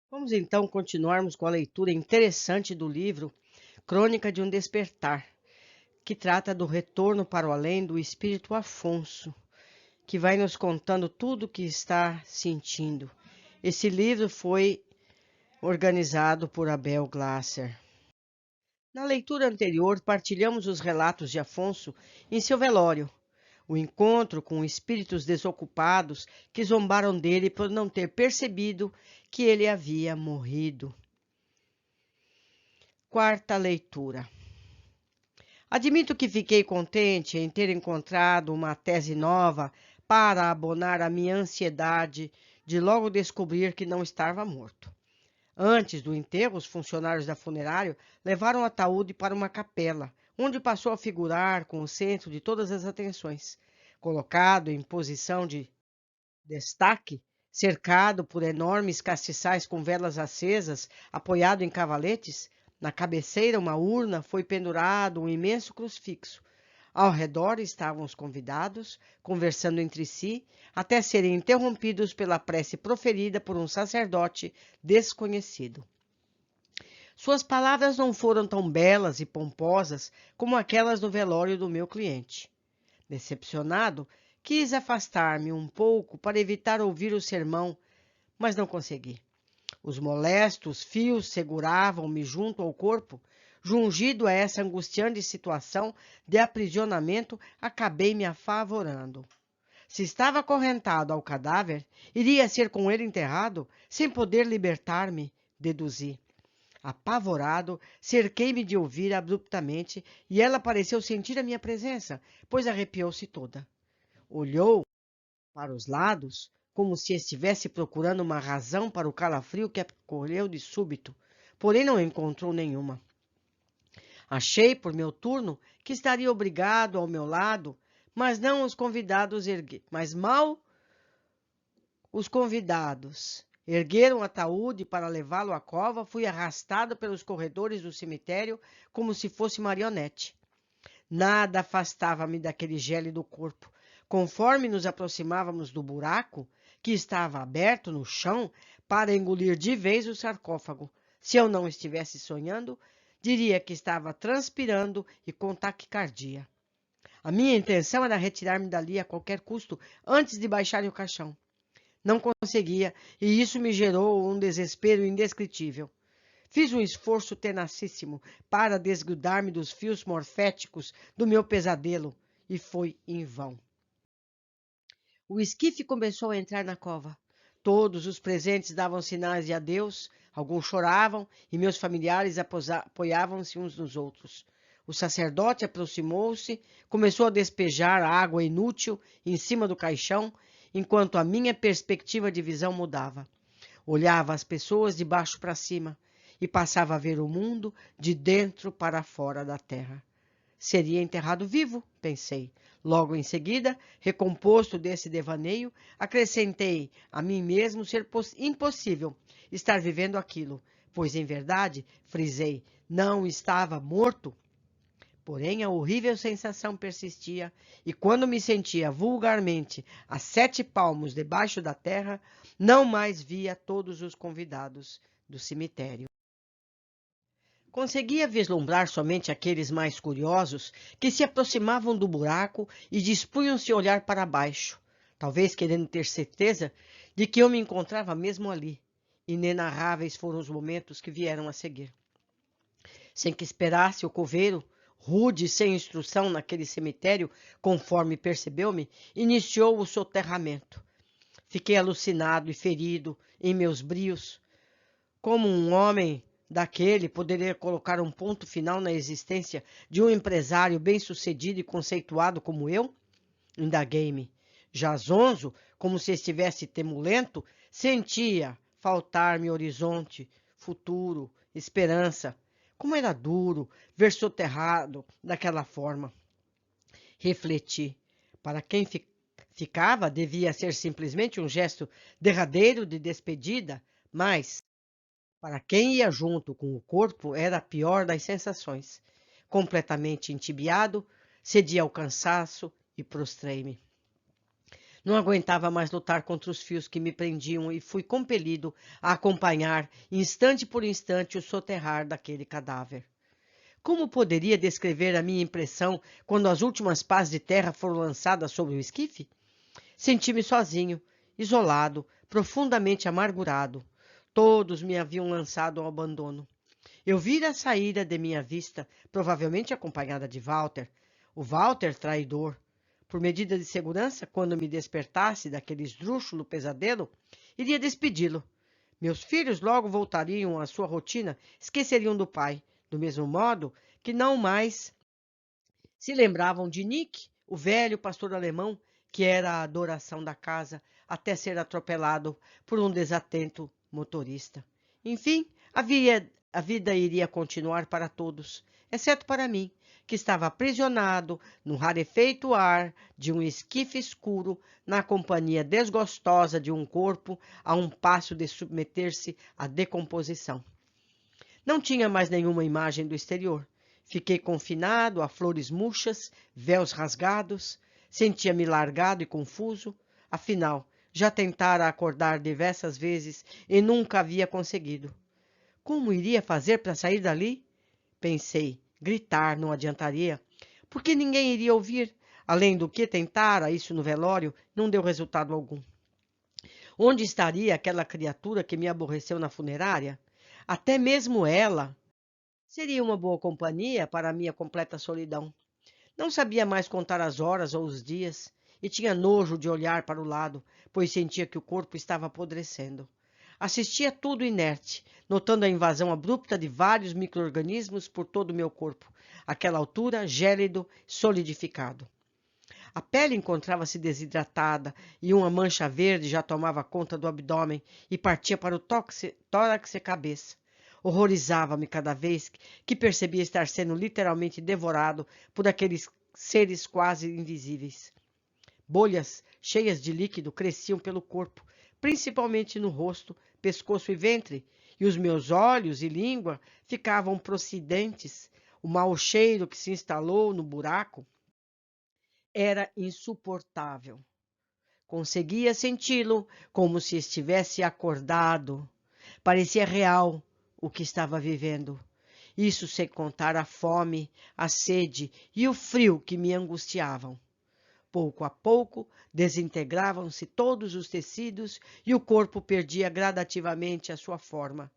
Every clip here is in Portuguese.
Vamos então continuarmos com a leitura interessante do livro Crônica de um Despertar, que trata do retorno para o além do espírito Afonso, que vai nos contando tudo o que está sentindo. Esse livro foi organizado por Abel Glasser. Na leitura anterior, partilhamos os relatos de Afonso em seu velório, o encontro com espíritos desocupados que zombaram dele por não ter percebido que ele havia morrido. Quarta leitura. Admito que fiquei contente em ter encontrado uma tese nova para abonar a minha ansiedade de logo descobrir que não estava morto. Antes do enterro, os funcionários da funerária levaram o ataúde para uma capela, onde passou a figurar com o centro de todas as atenções. Colocado em posição de destaque, cercado por enormes castiçais com velas acesas, apoiado em cavaletes, na cabeceira uma urna foi pendurado um imenso crucifixo. Ao redor estavam os convidados, conversando entre si, até serem interrompidos pela prece proferida por um sacerdote desconhecido. Suas palavras não foram tão belas e pomposas como aquelas do velório do meu cliente. Decepcionado, quis afastar-me um pouco para evitar ouvir o sermão, mas não consegui. Os molestos fios seguravam-me junto ao corpo. Jungido a essa angustiante situação de aprisionamento, acabei me afavorando. Se estava acorrentado ao cadáver, iria ser com ele enterrado, sem poder libertar-me, deduzi. Apavorado, cerquei-me de ouvir abruptamente e ela pareceu sentir a minha presença, pois arrepiou-se toda. Olhou para os lados, como se estivesse procurando uma razão para o calafrio que a acolheu de súbito, porém não encontrou nenhuma. Achei, por meu turno, que estaria obrigado ao meu lado, mas não os convidados mas mal os convidados ergueram o ataúde para levá-lo à cova, fui arrastado pelos corredores do cemitério como se fosse marionete. Nada afastava-me daquele gélido corpo. Conforme nos aproximávamos do buraco, que estava aberto no chão para engolir de vez o sarcófago, se eu não estivesse sonhando, diria que estava transpirando e com taquicardia. A minha intenção era retirar-me dali a qualquer custo antes de baixarem o caixão. Não conseguia, e isso me gerou um desespero indescritível. Fiz um esforço tenacíssimo para desgrudar-me dos fios morféticos do meu pesadelo, e foi em vão. O esquife começou a entrar na cova. Todos os presentes davam sinais de adeus, alguns choravam e meus familiares apoiavam-se uns nos outros. O sacerdote aproximou-se, começou a despejar água inútil em cima do caixão, enquanto a minha perspectiva de visão mudava. Olhava as pessoas de baixo para cima e passava a ver o mundo de dentro para fora da terra. Seria enterrado vivo, pensei. Logo em seguida, recomposto desse devaneio, acrescentei a mim mesmo ser impossível estar vivendo aquilo, pois, em verdade, frisei, não estava morto. Porém, a horrível sensação persistia, e quando me sentia vulgarmente a 7 palmos debaixo da terra, não mais via todos os convidados do cemitério. Conseguia vislumbrar somente aqueles mais curiosos que se aproximavam do buraco e dispunham-se a olhar para baixo, talvez querendo ter certeza de que eu me encontrava mesmo ali. Inenarráveis foram os momentos que vieram a seguir. Sem que esperasse o coveiro, rude e sem instrução naquele cemitério, conforme percebeu-me, iniciou o soterramento. Fiquei alucinado e ferido em meus brios. Como um homem daquele poderia colocar um ponto final na existência de um empresário bem-sucedido e conceituado como eu? Indaguei-me. Já zonzo, como se estivesse temulento, sentia faltar-me horizonte, futuro, esperança. Como era duro ver soterrado daquela forma. Refleti. Para quem ficava, devia ser simplesmente um gesto derradeiro de despedida, mas para quem ia junto com o corpo, era a pior das sensações. Completamente entibiado, cedi ao cansaço e prostrei-me. Não aguentava mais lutar contra os fios que me prendiam e fui compelido a acompanhar, instante por instante, o soterrar daquele cadáver. Como poderia descrever a minha impressão quando as últimas pás de terra foram lançadas sobre o esquife? Senti-me sozinho, isolado, profundamente amargurado. Todos me haviam lançado ao abandono. Eu vira saída de minha vista, provavelmente acompanhada de Walter. O Walter traidor. Por medida de segurança, quando me despertasse daquele esdrúxulo pesadelo, iria despedi-lo. Meus filhos logo voltariam à sua rotina, esqueceriam do pai, do mesmo modo que não mais se lembravam de Nick, o velho pastor alemão, que era a adoração da casa, até ser atropelado por um desatento motorista. Enfim, a vida iria continuar para todos, exceto para mim, que estava aprisionado no rarefeito ar de um esquife escuro, na companhia desgostosa de um corpo a um passo de submeter-se à decomposição. Não tinha mais nenhuma imagem do exterior. Fiquei confinado a flores murchas, véus rasgados, sentia-me largado e confuso. Afinal, já tentara acordar diversas vezes e nunca havia conseguido. Como iria fazer para sair dali? Pensei, gritar não adiantaria, porque ninguém iria ouvir. Além do que tentara isso no velório, não deu resultado algum. Onde estaria aquela criatura que me aborreceu na funerária? Até mesmo ela seria uma boa companhia para a minha completa solidão. Não sabia mais contar as horas ou os dias, e tinha nojo de olhar para o lado, pois sentia que o corpo estava apodrecendo. Assistia tudo inerte, notando a invasão abrupta de vários micro-organismos por todo o meu corpo, àquela altura gélido, solidificado. A pele encontrava-se desidratada e uma mancha verde já tomava conta do abdômen e partia para o tórax e cabeça. Horrorizava-me cada vez que percebia estar sendo literalmente devorado por aqueles seres quase invisíveis. Bolhas cheias de líquido cresciam pelo corpo, principalmente no rosto, pescoço e ventre, e os meus olhos e língua ficavam procidentes. O mau cheiro que se instalou no buraco era insuportável. Conseguia senti-lo como se estivesse acordado. Parecia real o que estava vivendo. Isso sem contar a fome, a sede e o frio que me angustiavam. Pouco a pouco, desintegravam-se todos os tecidos e o corpo perdia gradativamente a sua forma.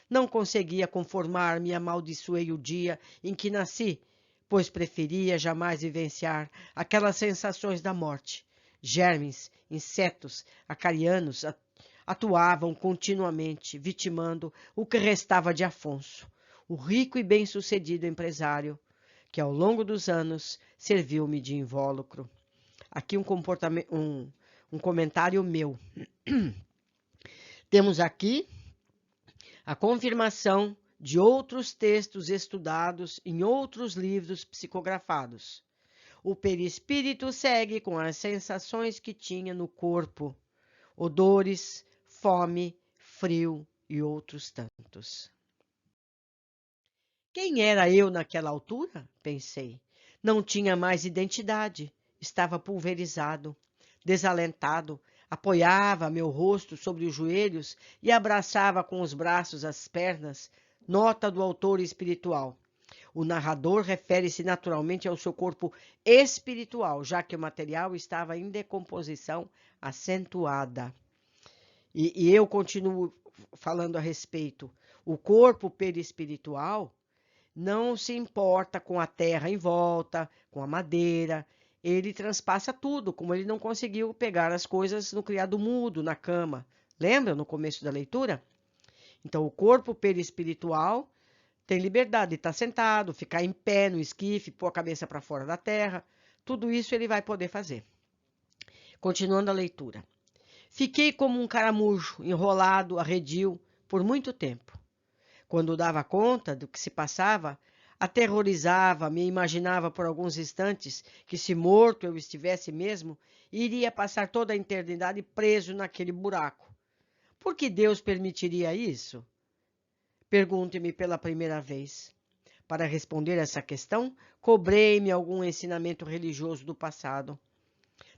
Não conseguia conformar-me, amaldiçoei o dia em que nasci, pois preferia jamais vivenciar aquelas sensações da morte. Germes, insetos, acarianos atuavam continuamente, vitimando o que restava de Afonso, o rico e bem-sucedido empresário, que ao longo dos anos serviu-me de invólucro. Aqui um comentário meu. Temos aqui a confirmação de outros textos estudados em outros livros psicografados. O perispírito segue com as sensações que tinha no corpo, odores, fome, frio e outros tantos. Quem era eu naquela altura? Pensei. Não tinha mais identidade. Estava pulverizado, desalentado. Apoiava meu rosto sobre os joelhos e abraçava com os braços as pernas. Nota do autor espiritual. O narrador refere-se naturalmente ao seu corpo espiritual, já que o material estava em decomposição acentuada. E eu continuo falando a respeito. O corpo perispiritual não se importa com a terra em volta, com a madeira. Ele transpassa tudo, como ele não conseguiu pegar as coisas no criado mudo, na cama. Lembra no começo da leitura? Então, o corpo perispiritual tem liberdade de estar sentado, ficar em pé no esquife, pôr a cabeça para fora da terra. Tudo isso ele vai poder fazer. Continuando a leitura. Fiquei como um caramujo, enrolado, arredio, por muito tempo. Quando dava conta do que se passava, aterrorizava-me e imaginava por alguns instantes que, se morto eu estivesse mesmo, iria passar toda a eternidade preso naquele buraco. Por que Deus permitiria isso? Pergunte-me pela primeira vez. Para responder essa questão, cobrei-me algum ensinamento religioso do passado.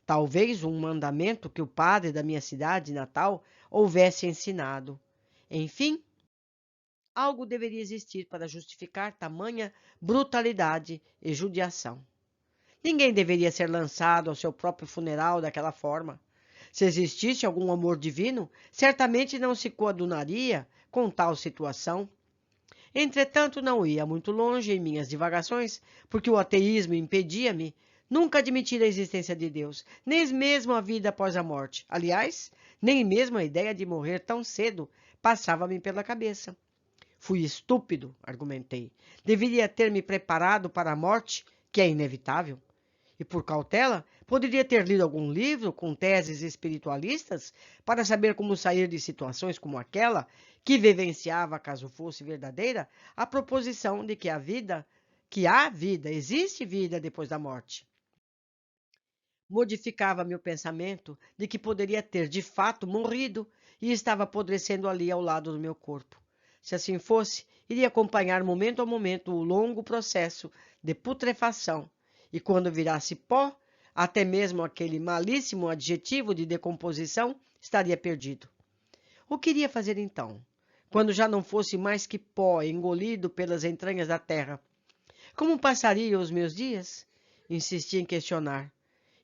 Talvez um mandamento que o padre da minha cidade natal houvesse ensinado. Enfim, algo deveria existir para justificar tamanha brutalidade e judiação. Ninguém deveria ser lançado ao seu próprio funeral daquela forma. Se existisse algum amor divino, certamente não se coadunaria com tal situação. Entretanto, não ia muito longe em minhas divagações, porque o ateísmo impedia-me nunca admitir a existência de Deus, nem mesmo a vida após a morte. Aliás, nem mesmo a ideia de morrer tão cedo passava-me pela cabeça. Fui estúpido, argumentei. Deveria ter me preparado para a morte, que é inevitável. E por cautela, poderia ter lido algum livro com teses espiritualistas para saber como sair de situações como aquela que vivenciava, caso fosse verdadeira, a proposição de que há vida, existe vida depois da morte. Modificava meu pensamento de que poderia ter de fato morrido e estava apodrecendo ali ao lado do meu corpo. Se assim fosse, iria acompanhar momento a momento o longo processo de putrefação, e quando virasse pó, até mesmo aquele malíssimo adjetivo de decomposição estaria perdido. O que iria fazer então, quando já não fosse mais que pó engolido pelas entranhas da terra? Como passaria os meus dias? Insisti em questionar.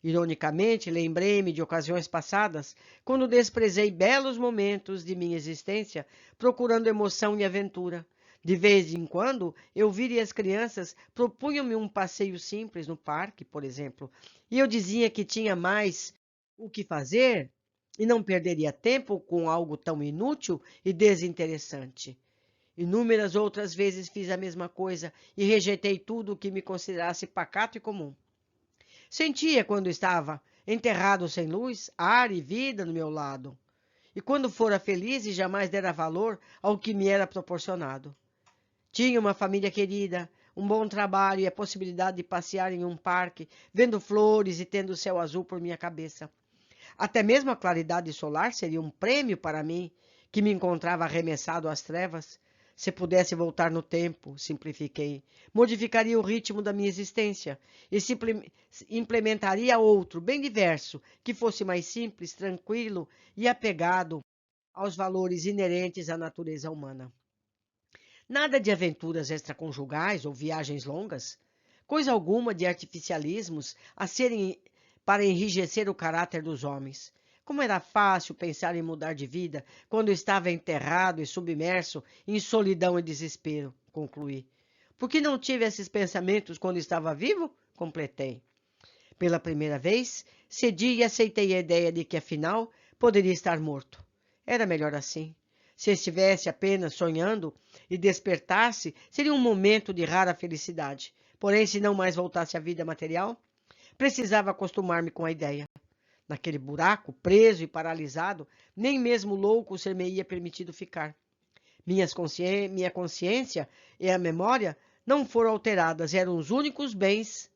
Ironicamente, lembrei-me de ocasiões passadas, quando desprezei belos momentos de minha existência, procurando emoção e aventura. De vez em quando, eu via as crianças propunham-me um passeio simples no parque, por exemplo, e eu dizia que tinha mais o que fazer e não perderia tempo com algo tão inútil e desinteressante. Inúmeras outras vezes fiz a mesma coisa e rejeitei tudo o que me considerasse pacato e comum. Sentia quando estava enterrado sem luz, ar e vida no meu lado, e quando fora feliz e jamais dera valor ao que me era proporcionado. Tinha uma família querida, um bom trabalho e a possibilidade de passear em um parque, vendo flores e tendo o céu azul por minha cabeça. Até mesmo a claridade solar seria um prêmio para mim, que me encontrava arremessado às trevas. Se pudesse voltar no tempo, simplifiquei, modificaria o ritmo da minha existência e implementaria outro, bem diverso, que fosse mais simples, tranquilo e apegado aos valores inerentes à natureza humana. Nada de aventuras extraconjugais ou viagens longas, coisa alguma de artificialismos a serem para enrijecer o caráter dos homens. Como era fácil pensar em mudar de vida quando estava enterrado e submerso em solidão e desespero, concluí. Por que não tive esses pensamentos quando estava vivo? Completei. Pela primeira vez, cedi e aceitei a ideia de que, afinal, poderia estar morto. Era melhor assim. Se estivesse apenas sonhando e despertasse, seria um momento de rara felicidade. Porém, se não mais voltasse à vida material, precisava acostumar-me com a ideia. Naquele buraco, preso e paralisado, nem mesmo louco ser-me-ia permitido ficar. Minha consciência e a memória não foram alteradas, eram os únicos bens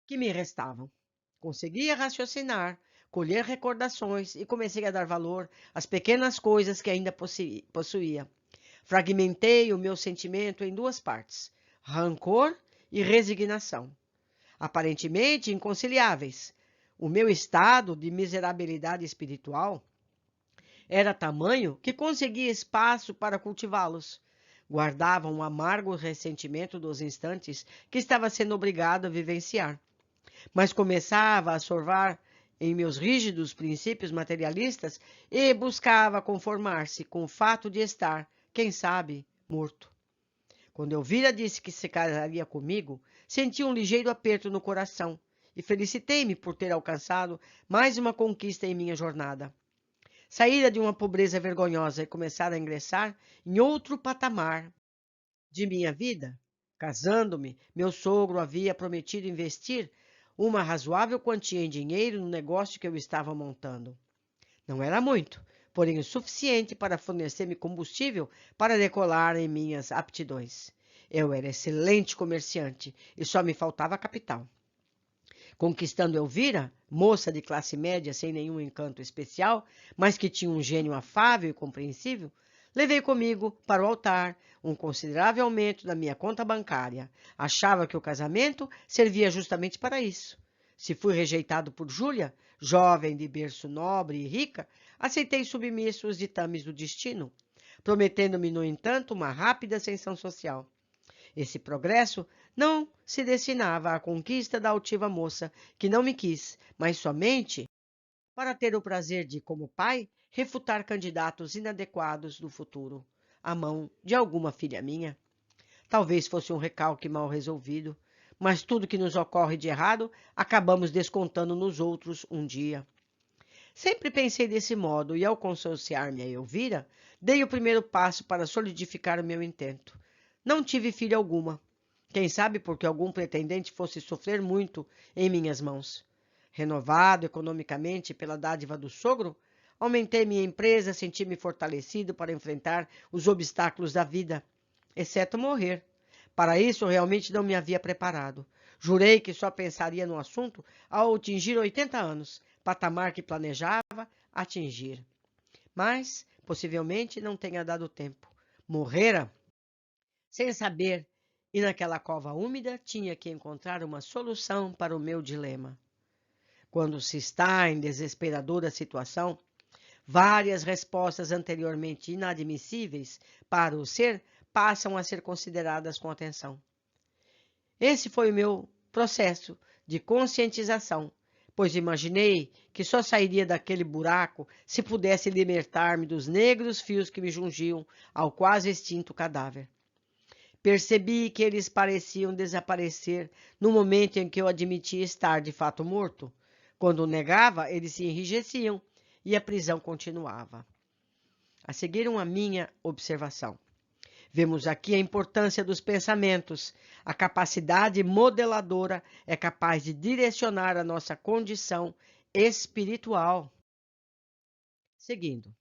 que me restavam. Conseguia raciocinar, colher recordações e comecei a dar valor às pequenas coisas que ainda possuía. Fragmentei o meu sentimento em duas partes, rancor e resignação, aparentemente inconciliáveis. O meu estado de miserabilidade espiritual era tamanho que conseguia espaço para cultivá-los. Guardava um amargo ressentimento dos instantes que estava sendo obrigado a vivenciar, mas começava a sorvar em meus rígidos princípios materialistas e buscava conformar-se com o fato de estar, quem sabe, morto. Quando Elvira disse que se casaria comigo, senti um ligeiro aperto no coração e felicitei-me por ter alcançado mais uma conquista em minha jornada. Saíra de uma pobreza vergonhosa e começara a ingressar em outro patamar de minha vida. Casando-me, meu sogro havia prometido investir uma razoável quantia em dinheiro no negócio que eu estava montando. Não era muito, porém o suficiente para fornecer-me combustível para decolar em minhas aptidões. Eu era excelente comerciante e só me faltava capital. Conquistando Elvira, moça de classe média sem nenhum encanto especial, mas que tinha um gênio afável e compreensível, levei comigo para o altar um considerável aumento da minha conta bancária. Achava que o casamento servia justamente para isso. Se fui rejeitado por Júlia, jovem de berço nobre e rica, aceitei submisso os ditames do destino, prometendo-me, no entanto, uma rápida ascensão social. Esse progresso não se destinava à conquista da altiva moça, que não me quis, mas somente para ter o prazer de, como pai, refutar candidatos inadequados do futuro, à mão de alguma filha minha. Talvez fosse um recalque mal resolvido, mas tudo que nos ocorre de errado acabamos descontando nos outros um dia. Sempre pensei desse modo e, ao consociar-me a Elvira, dei o primeiro passo para solidificar o meu intento. Não tive filha alguma. Quem sabe porque algum pretendente fosse sofrer muito em minhas mãos. Renovado economicamente pela dádiva do sogro, aumentei minha empresa, senti-me fortalecido para enfrentar os obstáculos da vida, exceto morrer. Para isso, realmente não me havia preparado. Jurei que só pensaria no assunto ao atingir 80 anos, patamar que planejava atingir. Mas, possivelmente, não tenha dado tempo. Morrera sem saber, e naquela cova úmida tinha que encontrar uma solução para o meu dilema. Quando se está em desesperadora situação, várias respostas anteriormente inadmissíveis para o ser passam a ser consideradas com atenção. Esse foi o meu processo de conscientização, pois imaginei que só sairia daquele buraco se pudesse libertar-me dos negros fios que me jungiam ao quase extinto cadáver. Percebi que eles pareciam desaparecer no momento em que eu admitia estar de fato morto. Quando o negava, eles se enrijeciam e a prisão continuava. A seguir, uma minha observação. Vemos aqui a importância dos pensamentos. A capacidade modeladora é capaz de direcionar a nossa condição espiritual. Seguindo.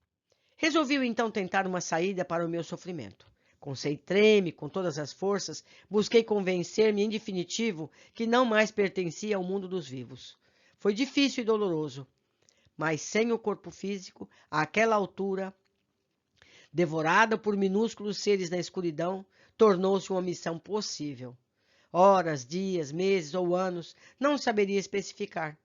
Resolvi então tentar uma saída para o meu sofrimento. Concentrei-me com todas as forças, busquei convencer-me em definitivo que não mais pertencia ao mundo dos vivos. Foi difícil e doloroso, mas sem o corpo físico, àquela altura, devorada por minúsculos seres na escuridão, tornou-se uma missão possível. Horas, dias, meses ou anos, não saberia especificar.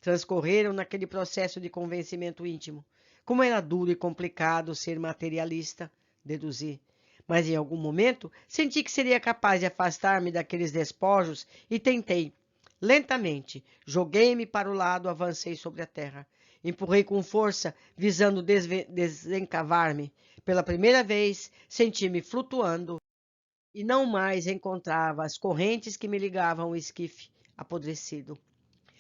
Transcorreram naquele processo de convencimento íntimo. Como era duro e complicado ser materialista, deduzi. Mas em algum momento senti que seria capaz de afastar-me daqueles despojos e tentei. Lentamente, joguei-me para o lado, avancei sobre a terra. Empurrei com força, visando desencavar-me. Pela primeira vez, senti-me flutuando e não mais encontrava as correntes que me ligavam ao esquife apodrecido.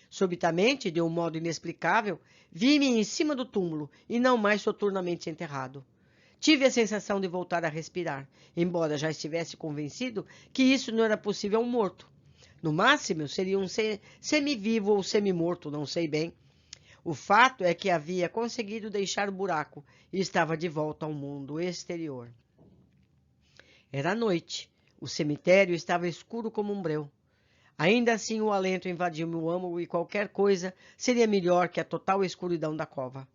Subitamente, de um modo inexplicável, vi-me em cima do túmulo e não mais soturnamente enterrado. Tive a sensação de voltar a respirar, embora já estivesse convencido que isso não era possível a um morto. No máximo, seria um semivivo ou semimorto, não sei bem. O fato é que havia conseguido deixar o buraco e estava de volta ao mundo exterior. Era noite. O cemitério estava escuro como um breu. Ainda assim, o alento invadiu meu âmago e qualquer coisa seria melhor que a total escuridão da cova.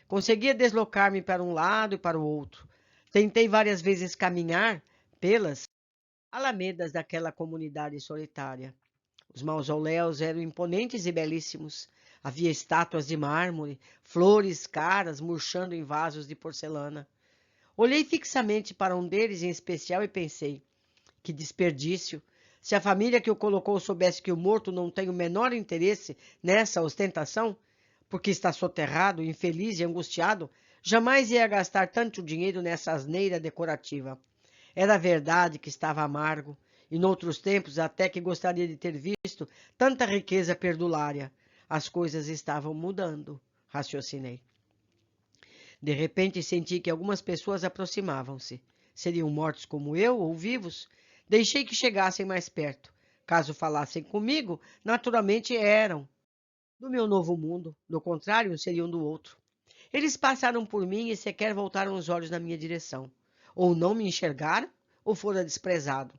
Conseguia deslocar-me para um lado e para o outro. Tentei várias vezes caminhar pelas alamedas daquela comunidade solitária. Os mausoléus eram imponentes e belíssimos. Havia estátuas de mármore, flores caras murchando em vasos de porcelana. Olhei fixamente para um deles em especial e pensei: que desperdício! Se a família que o colocou soubesse que o morto não tem o menor interesse nessa ostentação, porque está soterrado, infeliz e angustiado, jamais ia gastar tanto dinheiro nessa asneira decorativa. Era verdade que estava amargo, e noutros tempos até que gostaria de ter visto tanta riqueza perdulária. As coisas estavam mudando, raciocinei. De repente senti que algumas pessoas aproximavam-se. Seriam mortos como eu ou vivos? Deixei que chegassem mais perto. Caso falassem comigo, naturalmente eram do meu novo mundo. Do contrário, seriam do outro. Eles passaram por mim e sequer voltaram os olhos na minha direção. Ou não me enxergaram, ou fora desprezado.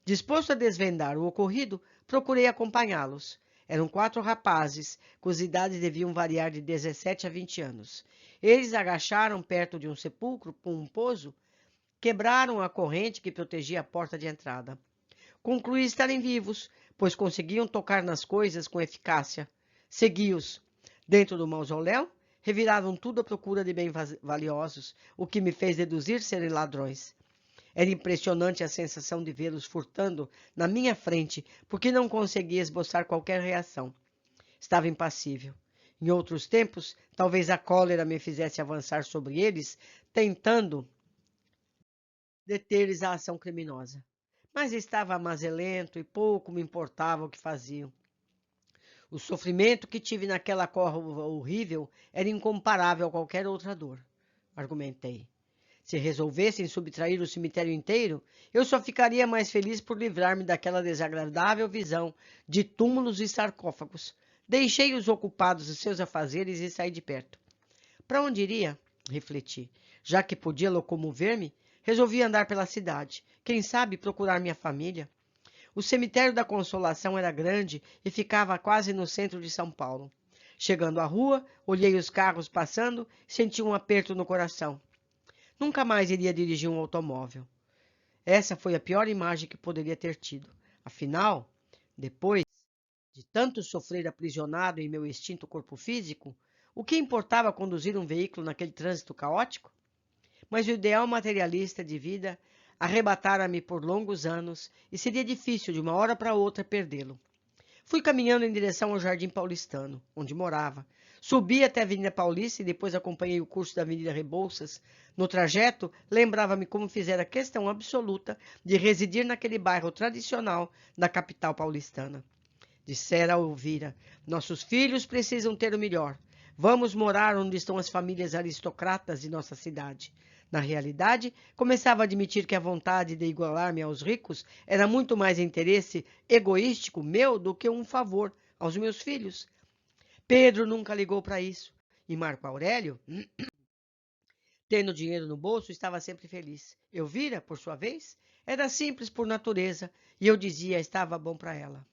Disposto a desvendar o ocorrido, procurei acompanhá-los. Eram 4 rapazes, cujas idades deviam variar de 17 a 20 anos. Eles agacharam perto de um sepulcro pomposo, quebraram a corrente que protegia a porta de entrada. Concluí estarem vivos, pois conseguiam tocar nas coisas com eficácia. Segui-os. Dentro do mausoléu, reviravam tudo à procura de bens valiosos, o que me fez deduzir serem ladrões. Era impressionante a sensação de vê-los furtando na minha frente, porque não conseguia esboçar qualquer reação. Estava impassível. Em outros tempos, talvez a cólera me fizesse avançar sobre eles, tentando deter-lhes a ação criminosa. Mas estava mazelento e pouco me importava o que faziam. O sofrimento que tive naquela cova horrível era incomparável a qualquer outra dor, argumentei. Se resolvessem subtrair o cemitério inteiro, eu só ficaria mais feliz por livrar-me daquela desagradável visão de túmulos e sarcófagos. Deixei-os ocupados de seus afazeres e saí de perto. Para onde iria? Refleti. Já que podia locomover-me, resolvi andar pela cidade. Quem sabe procurar minha família? O cemitério da Consolação era grande e ficava quase no centro de São Paulo. Chegando à rua, olhei os carros passando e senti um aperto no coração. Nunca mais iria dirigir um automóvel. Essa foi a pior imagem que poderia ter tido. Afinal, depois de tanto sofrer aprisionado em meu extinto corpo físico, o que importava conduzir um veículo naquele trânsito caótico? Mas o ideal materialista de vida arrebatara-me por longos anos e seria difícil de uma hora para outra perdê-lo. Fui caminhando em direção ao Jardim Paulistano, onde morava. Subi até a Avenida Paulista e depois acompanhei o curso da Avenida Rebouças. No trajeto, lembrava-me como fizera questão absoluta de residir naquele bairro tradicional da capital paulistana. Dissera a Elvira: nossos filhos precisam ter o melhor. Vamos morar onde estão as famílias aristocratas de nossa cidade. Na realidade, começava a admitir que a vontade de igualar-me aos ricos era muito mais interesse egoístico meu do que um favor aos meus filhos. Pedro nunca ligou para isso. E Marco Aurélio, tendo dinheiro no bolso, estava sempre feliz. Elvira, por sua vez, era simples por natureza e eu dizia estava bom para ela.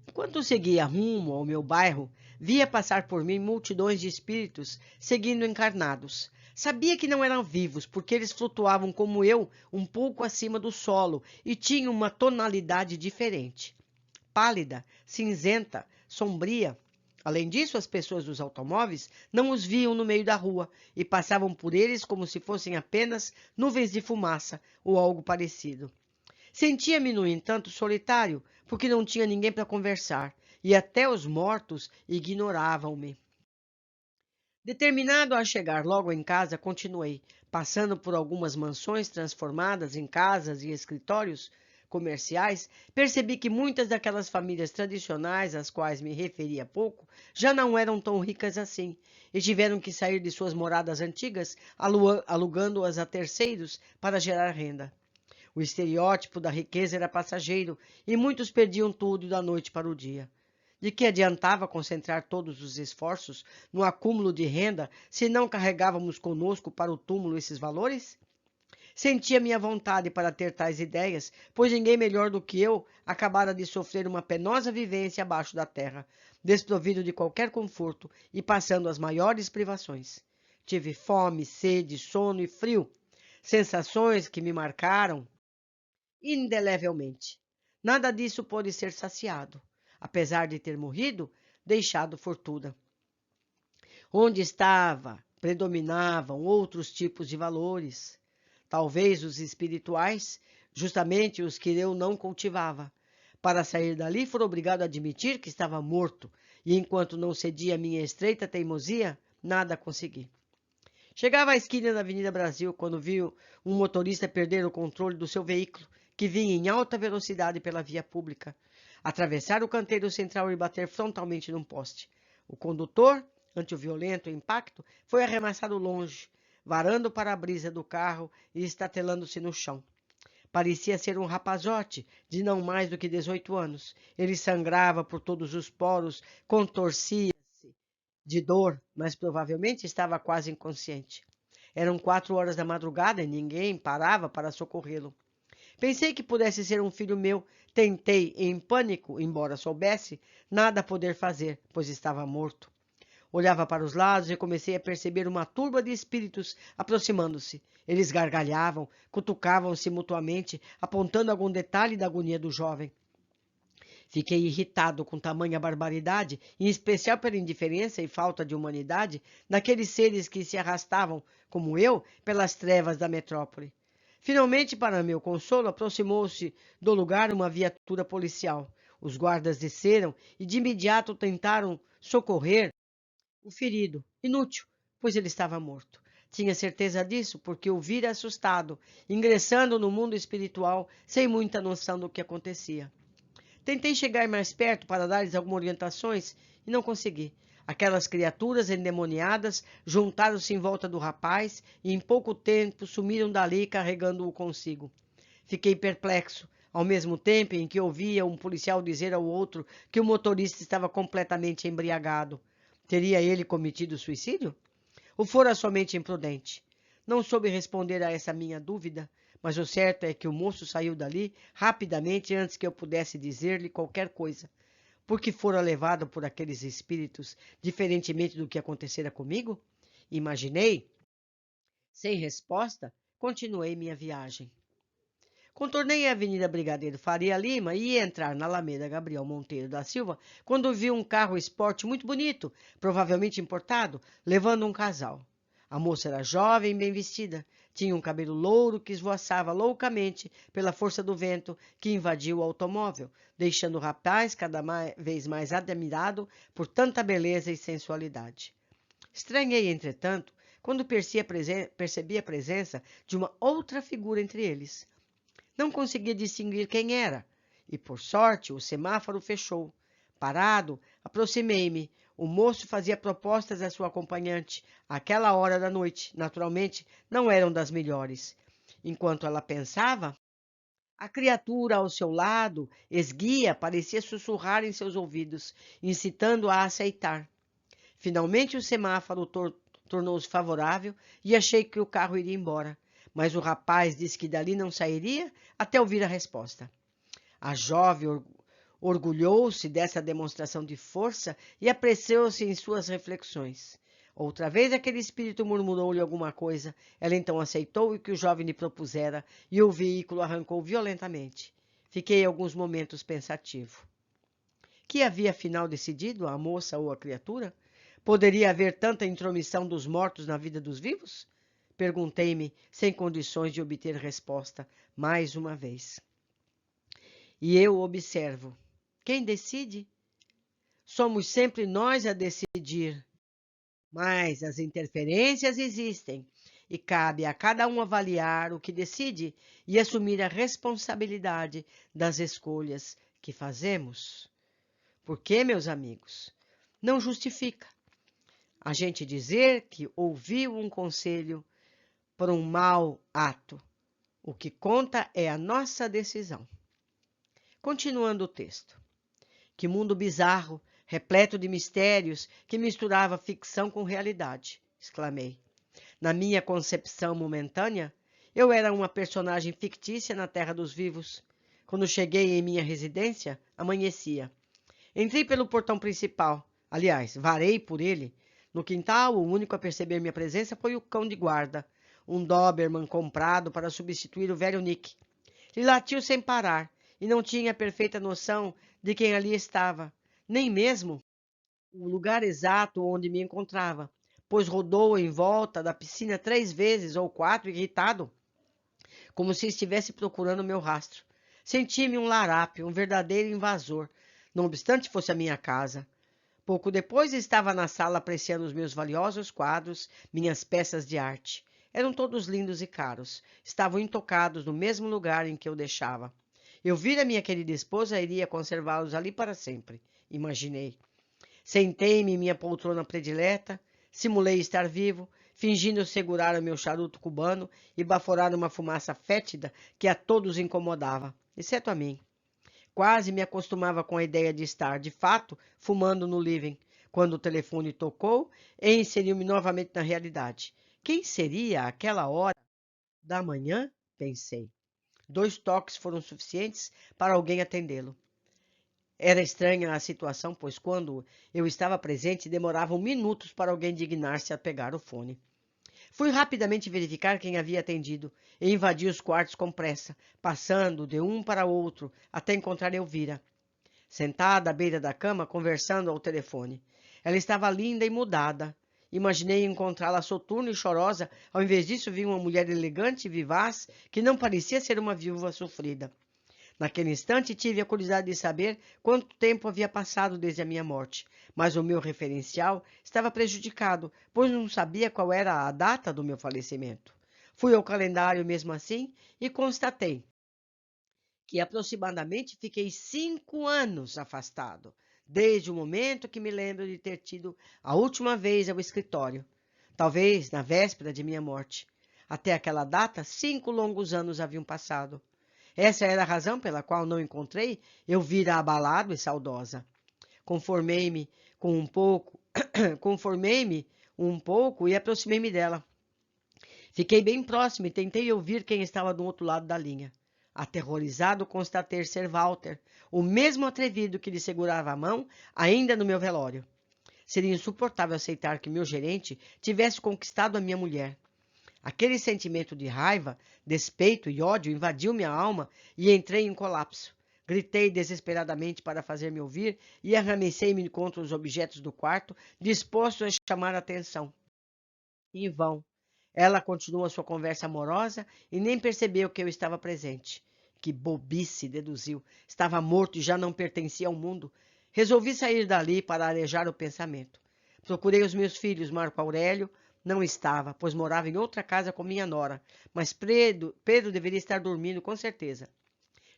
Enquanto seguia rumo ao meu bairro, via passar por mim multidões de espíritos seguindo encarnados. Sabia que não eram vivos, porque eles flutuavam como eu, um pouco acima do solo, e tinham uma tonalidade diferente. Pálida, cinzenta, sombria. Além disso, as pessoas dos automóveis não os viam no meio da rua e passavam por eles como se fossem apenas nuvens de fumaça ou algo parecido. Sentia-me, no entanto, solitário, porque não tinha ninguém para conversar, e até os mortos ignoravam-me. Determinado a chegar logo em casa, continuei, passando por algumas mansões transformadas em casas e escritórios comerciais, percebi que muitas daquelas famílias tradicionais às quais me referi há pouco já não eram tão ricas assim, e tiveram que sair de suas moradas antigas, alugando-as a terceiros para gerar renda. O estereótipo da riqueza era passageiro e muitos perdiam tudo da noite para o dia. De que adiantava concentrar todos os esforços no acúmulo de renda se não carregávamos conosco para o túmulo esses valores? Sentia minha vontade para ter tais ideias, pois ninguém melhor do que eu acabara de sofrer uma penosa vivência abaixo da terra, desprovido de qualquer conforto e passando as maiores privações. Tive fome, sede, sono e frio, sensações que me marcaram indelevelmente. Nada disso pôde ser saciado. Apesar de ter morrido, deixado fortuna. Onde estava, predominavam outros tipos de valores. Talvez os espirituais, justamente os que eu não cultivava. Para sair dali, fui obrigado a admitir que estava morto, e enquanto não cedia a minha estreita teimosia, nada consegui. Chegava à esquina da Avenida Brasil quando vi um motorista perder o controle do seu veículo, que vinha em alta velocidade pela via pública, atravessar o canteiro central e bater frontalmente num poste. O condutor, ante o violento impacto, foi arremessado longe, varando o para-brisa do carro e estatelando-se no chão. Parecia ser um rapazote de não mais do que 18 anos. Ele sangrava por todos os poros, contorcia-se de dor, mas provavelmente estava quase inconsciente. Eram 4 horas da madrugada e ninguém parava para socorrê-lo. Pensei que pudesse ser um filho meu. Tentei, em pânico, embora soubesse, nada poder fazer, pois estava morto. Olhava para os lados e comecei a perceber uma turba de espíritos aproximando-se. Eles gargalhavam, cutucavam-se mutuamente, apontando algum detalhe da agonia do jovem. Fiquei irritado com tamanha barbaridade, em especial pela indiferença e falta de humanidade daqueles seres que se arrastavam, como eu, pelas trevas da metrópole. Finalmente, para meu consolo, aproximou-se do lugar uma viatura policial. Os guardas desceram e de imediato tentaram socorrer o ferido. Inútil, pois ele estava morto. Tinha certeza disso porque o vira assustado, ingressando no mundo espiritual sem muita noção do que acontecia. Tentei chegar mais perto para dar-lhes algumas orientações e não consegui. Aquelas criaturas endemoniadas juntaram-se em volta do rapaz e em pouco tempo sumiram dali carregando-o consigo. Fiquei perplexo, ao mesmo tempo em que ouvia um policial dizer ao outro que o motorista estava completamente embriagado. Teria ele cometido suicídio? Ou fora somente imprudente? Não soube responder a essa minha dúvida, mas o certo é que o moço saiu dali rapidamente antes que eu pudesse dizer-lhe qualquer coisa, porque fora levado por aqueles espíritos, diferentemente do que acontecera comigo? Imaginei. Sem resposta, continuei minha viagem. Contornei a Avenida Brigadeiro Faria Lima e ia entrar na Alameda Gabriel Monteiro da Silva quando vi um carro esporte muito bonito, provavelmente importado, levando um casal. A moça era jovem e bem vestida. Tinha um cabelo louro que esvoaçava loucamente pela força do vento que invadiu o automóvel, deixando o rapaz cada vez mais admirado por tanta beleza e sensualidade. Estranhei, entretanto, quando percebi a presença de uma outra figura entre eles. Não conseguia distinguir quem era, e, por sorte, o semáforo fechou. Parado, aproximei-me. O moço fazia propostas à sua acompanhante. Àquela hora da noite, naturalmente, não eram das melhores. Enquanto ela pensava, a criatura ao seu lado, esguia, parecia sussurrar em seus ouvidos, incitando-a a aceitar. Finalmente o semáforo tornou-se favorável e achei que o carro iria embora. Mas o rapaz disse que dali não sairia até ouvir a resposta. A jovem orgulhou-se dessa demonstração de força e apressou-se em suas reflexões. Outra vez aquele espírito murmurou-lhe alguma coisa. Ela então aceitou o que o jovem lhe propusera e o veículo arrancou violentamente. Fiquei alguns momentos pensativo. Que havia afinal decidido, a moça ou a criatura? Poderia haver tanta intromissão dos mortos na vida dos vivos? Perguntei-me, sem condições de obter resposta, mais uma vez. E eu observo. Quem decide? Somos sempre nós a decidir. Mas as interferências existem e cabe a cada um avaliar o que decide e assumir a responsabilidade das escolhas que fazemos. Porque, meus amigos, não justifica a gente dizer que ouviu um conselho por um mau ato. O que conta é a nossa decisão. Continuando o texto. Que mundo bizarro, repleto de mistérios, que misturava ficção com realidade, exclamei. Na minha concepção momentânea, eu era uma personagem fictícia na terra dos vivos. Quando cheguei em minha residência, amanhecia. Entrei pelo portão principal. Aliás, varei por ele. No quintal, o único a perceber minha presença foi o cão de guarda, um Doberman comprado para substituir o velho Nick. Ele latiu sem parar e não tinha perfeita noção de quem ali estava, nem mesmo o lugar exato onde me encontrava, pois rodou em volta da piscina 3 vezes ou 4, irritado, como se estivesse procurando meu rastro. Senti-me um larápio, um verdadeiro invasor, não obstante fosse a minha casa. Pouco depois estava na sala apreciando os meus valiosos quadros, minhas peças de arte. Eram todos lindos e caros. Estavam intocados no mesmo lugar em que eu deixava. Eu vira minha querida esposa iria conservá-los ali para sempre, imaginei. Sentei-me em minha poltrona predileta, simulei estar vivo, fingindo segurar o meu charuto cubano e baforar uma fumaça fétida que a todos incomodava, exceto a mim. Quase me acostumava com a ideia de estar, de fato, fumando no living, quando o telefone tocou e inseriu-me novamente na realidade. Quem seria àquela hora da manhã? Pensei. 2 toques foram suficientes para alguém atendê-lo. Era estranha a situação, pois quando eu estava presente, demoravam minutos para alguém dignar-se a pegar o fone. Fui rapidamente verificar quem havia atendido e invadi os quartos com pressa, passando de um para outro até encontrar Elvira, sentada à beira da cama, conversando ao telefone. Ela estava linda e mudada. Imaginei encontrá-la soturna e chorosa. Ao invés disso, vi uma mulher elegante e vivaz que não parecia ser uma viúva sofrida. Naquele instante, tive a curiosidade de saber quanto tempo havia passado desde a minha morte, mas o meu referencial estava prejudicado, pois não sabia qual era a data do meu falecimento. Fui ao calendário mesmo assim e constatei que aproximadamente fiquei 5 anos afastado, desde o momento que me lembro de ter tido a última vez ao escritório, talvez na véspera de minha morte. Até aquela data, 5 longos anos haviam passado. Essa era a razão pela qual não encontrei eu vira abalado e saudosa. Conformei-me com um pouco, conformei-me um pouco e aproximei-me dela. Fiquei bem próximo e tentei ouvir quem estava do outro lado da linha. Aterrorizado, constatei ser Walter, o mesmo atrevido que lhe segurava a mão ainda no meu velório. Seria insuportável aceitar que meu gerente tivesse conquistado a minha mulher. Aquele sentimento de raiva, despeito e ódio invadiu minha alma e entrei em colapso. Gritei desesperadamente para fazer-me ouvir e arremessei-me contra os objetos do quarto, disposto a chamar a atenção. Em vão. Ela continuou sua conversa amorosa e nem percebeu que eu estava presente. Que bobice, deduziu. Estava morto e já não pertencia ao mundo. Resolvi sair dali para arejar o pensamento. Procurei os meus filhos, Marco Aurélio. Não estava, pois morava em outra casa com minha nora. Mas Pedro deveria estar dormindo, com certeza.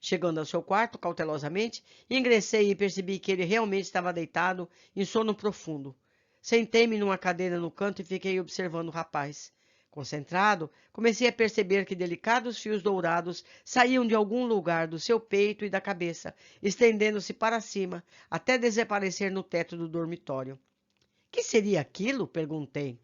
Chegando ao seu quarto, cautelosamente, ingressei e percebi que ele realmente estava deitado em sono profundo. Sentei-me numa cadeira no canto e fiquei observando o rapaz. Concentrado, comecei a perceber que delicados fios dourados saíam de algum lugar do seu peito e da cabeça, estendendo-se para cima, até desaparecer no teto do dormitório. Que seria aquilo? Perguntei.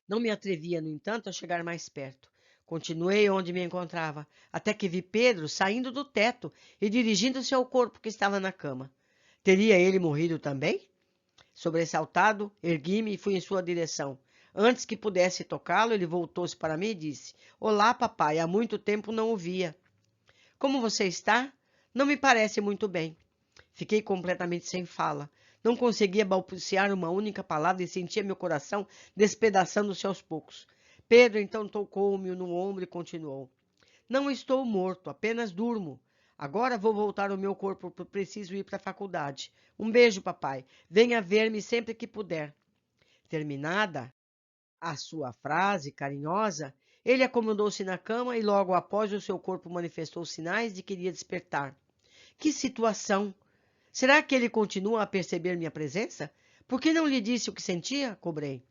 Não me atrevia, no entanto, a chegar mais perto. Continuei onde me encontrava, até que vi Pedro saindo do teto e dirigindo-se ao corpo que estava na cama. Teria ele morrido também? Sobressaltado, ergui-me e fui em sua direção. Antes que pudesse tocá-lo, ele voltou-se para mim e disse: Olá, papai, há muito tempo não o via. Como você está? Não me parece muito bem. Fiquei completamente sem fala. Não conseguia balbuciar uma única palavra e sentia meu coração despedaçando-se aos poucos. Pedro então tocou-me no ombro e continuou: Não estou morto, apenas durmo. Agora vou voltar ao meu corpo, preciso ir para a faculdade. Um beijo, papai. Venha ver-me sempre que puder. Terminada a sua frase carinhosa, ele acomodou-se na cama e logo após o seu corpo manifestou sinais de que iria despertar. Que situação! Será que ele continua a perceber minha presença? Por que não lhe disse o que sentia? Cobrei.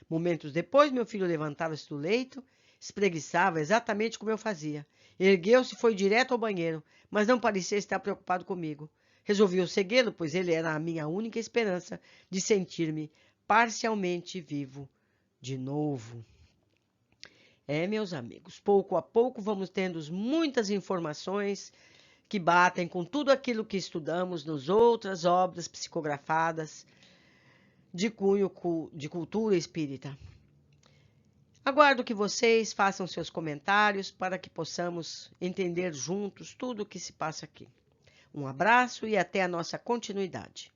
Momentos depois, meu filho levantava-se do leito, espreguiçava exatamente como eu fazia. Ergueu-se e foi direto ao banheiro, mas não parecia estar preocupado comigo. Resolvi segui-lo, pois ele era a minha única esperança de sentir-me parcialmente vivo de novo. Meus amigos, pouco a pouco vamos tendo muitas informações que batem com tudo aquilo que estudamos nas outras obras psicografadas de cunho de cultura espírita. Aguardo que vocês façam seus comentários para que possamos entender juntos tudo o que se passa aqui. Um abraço e até a nossa continuidade.